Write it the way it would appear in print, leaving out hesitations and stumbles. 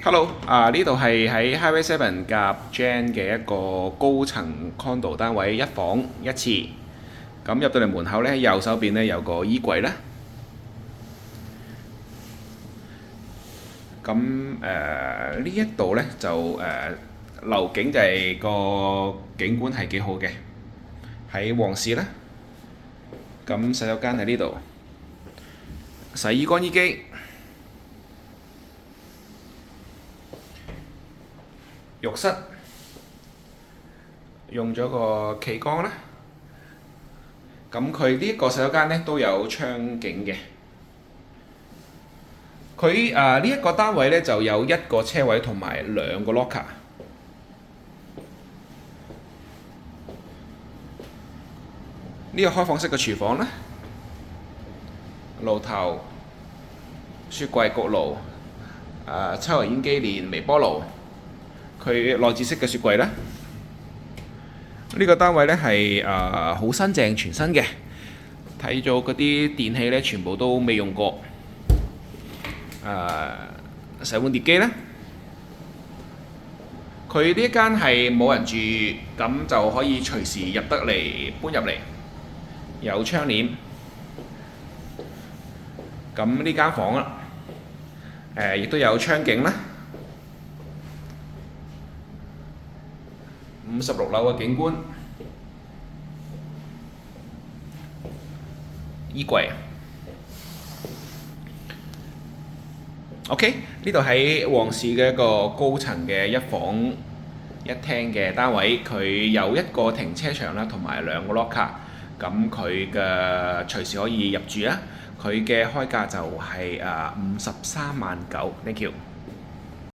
Hello，呢度係喺 Highway Seven 夾 Jan 嘅一個高層 condo 單位，一房一廁。咁入到嚟門口呢，右手邊呢有個衣櫃啦。咁呢一度呢，就樓景就係個景觀係幾好嘅，喺旺市啦。咁洗手間喺呢度，洗衣乾衣機。浴室用咗個企缸啦，咁佢呢一個洗手間咧都有窗景嘅。佢呢一個單位咧就有一個車位同埋兩個 locker。呢個開放式嘅廚房啦，爐頭、雪櫃、焗爐、抽油煙機連微波爐。佢內置式嘅雪櫃啦。呢個單位呢係好新淨全新嘅，睇咗嗰啲電器呢全部都未用過。洗碗碟機啦。佢呢一間係冇人住，咁就可以隨時入得嚟搬入嚟，有窗簾。咁呢間房啦，亦都有窗景啦。56樓嘅景觀，衣櫃。OK，呢度喺旺市嘅一個高層嘅一房一廳嘅單位，佢有一個停車場啦，同埋兩個 locker。咁佢嘅隨時可以入住啦。佢嘅開價就係53.9萬。Thank you。